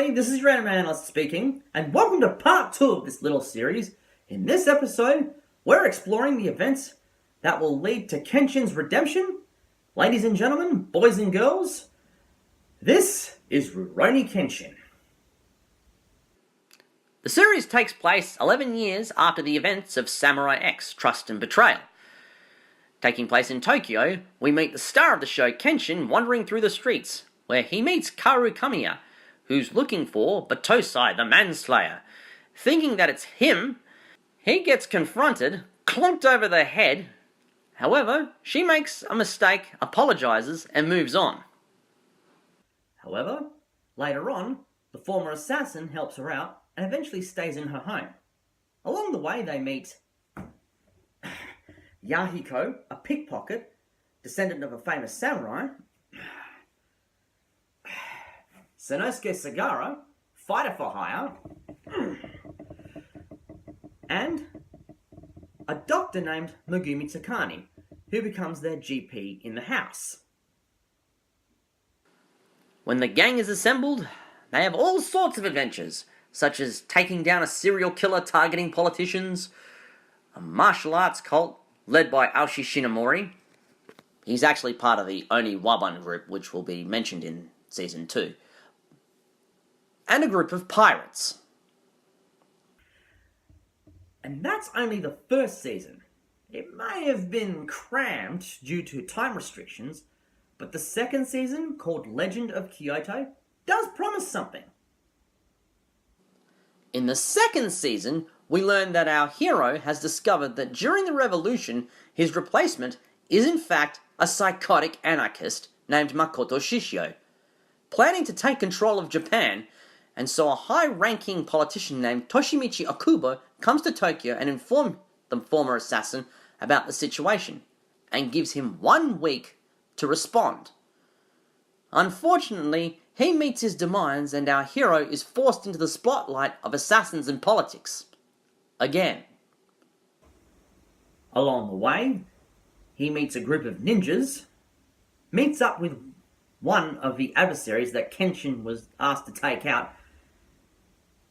everybody, this is your anime analyst speaking, and welcome to part 2 of this little series. In this episode, we're exploring the events that will lead to Kenshin's redemption. Ladies and gentlemen, boys and girls, this is Rurouni Kenshin. The series takes place 11 years after the events of Samurai X, Trust and Betrayal. Taking place in Tokyo, we meet the star of the show, Kenshin, wandering through the streets, where he meets Kaoru Kamiya, who's looking for Batosai the Manslayer. Thinking that it's him, he gets confronted, clonked over the head. However, she makes a mistake, apologizes, and moves on. However, later on, the former assassin helps her out and eventually stays in her home. Along the way, they meet Yahiko, a pickpocket, descendant of a famous samurai, Sanosuke Sagara, fighter for hire, and a doctor named Megumi Takani, who becomes their GP in the house. When the gang is assembled, they have all sorts of adventures, such as taking down a serial killer targeting politicians, a martial arts cult led by Aoshi Shinomori. He's actually part of the Oni Waban group, which will be mentioned in Season 2. And a group of pirates. And that's only the first season. It may have been crammed due to time restrictions, but the second season, called Legend of Kyoto, does promise something. In the second season, we learn that our hero has discovered that during the revolution, his replacement is in fact a psychotic anarchist named Makoto Shishio, planning to take control of Japan. And so a high-ranking politician named Toshimichi Okubo comes to Tokyo and informs the former assassin about the situation, and gives him 1 week to respond. Unfortunately, he meets his demise and our hero is forced into the spotlight of assassins and politics. Again. Along the way, he meets a group of ninjas, meets up with one of the adversaries that Kenshin was asked to take out,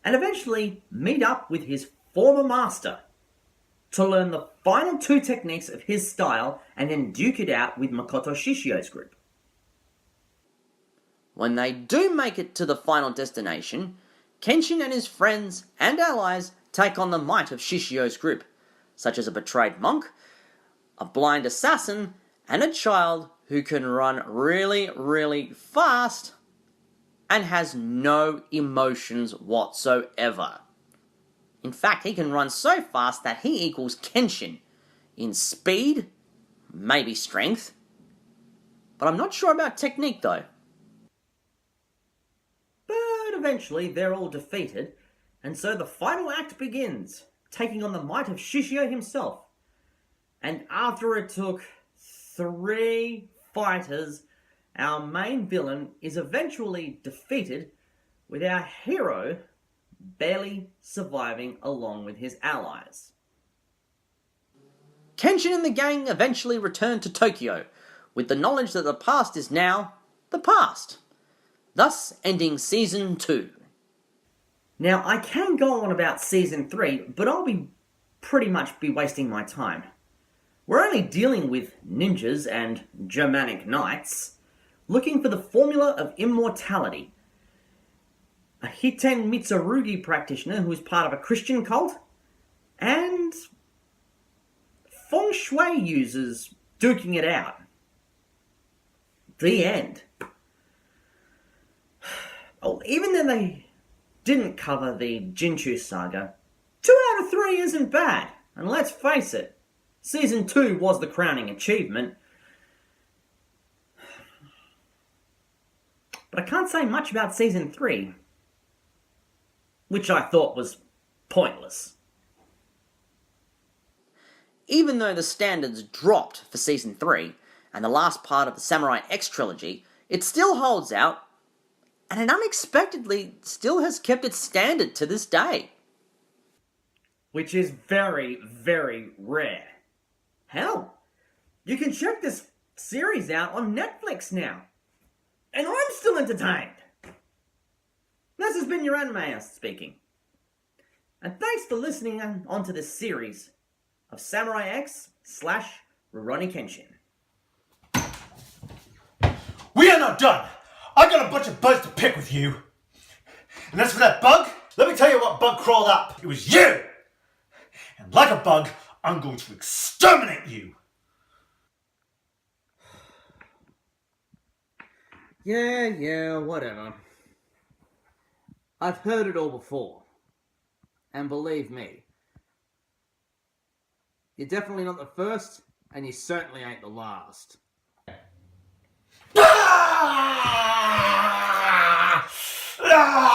and eventually meet up with his former master to learn the final 2 techniques of his style and then duke it out with Makoto Shishio's group. When they do make it to the final destination, Kenshin and his friends and allies take on the might of Shishio's group, such as a betrayed monk, a blind assassin, and a child who can run really, really fast and has no emotions whatsoever. In fact, he can run so fast that he equals Kenshin in speed, maybe strength, but I'm not sure about technique though. But eventually they're all defeated, and so the final act begins, taking on the might of Shishio himself. And after it took 3 fighters, our main villain is eventually defeated, with our hero barely surviving along with his allies. Kenshin and the gang eventually return to Tokyo, with the knowledge that the past is now the past, thus ending Season 2. Now, I can go on about Season 3, but I'll pretty much be wasting my time. We're only dealing with ninjas and Germanic knights, looking for the formula of immortality. A Hiten Mitsurugi practitioner who is part of a Christian cult, and feng shui users duking it out. The end. Oh, even though they didn't cover the Jinchu saga, 2 out of 3 isn't bad. And let's face it, Season 2 was the crowning achievement. But I can't say much about Season 3, which I thought was pointless. Even though the standards dropped for Season 3, and the last part of the Samurai X trilogy, it still holds out, and it unexpectedly still has kept its standard to this day. Which is very, very rare. Hell, you can check this series out on Netflix now. And I'm still entertained. This has been your anime speaking. And thanks for listening on to this series of Samurai X / Rurouni Kenshin. We are not done! I got a bunch of bugs to pick with you. And as for that bug, let me tell you what bug crawled up. It was you! And like a bug, I'm going to exterminate you! Yeah, whatever. I've heard it all before. And believe me, you're definitely not the first, and you certainly ain't the last. Ah! Ah!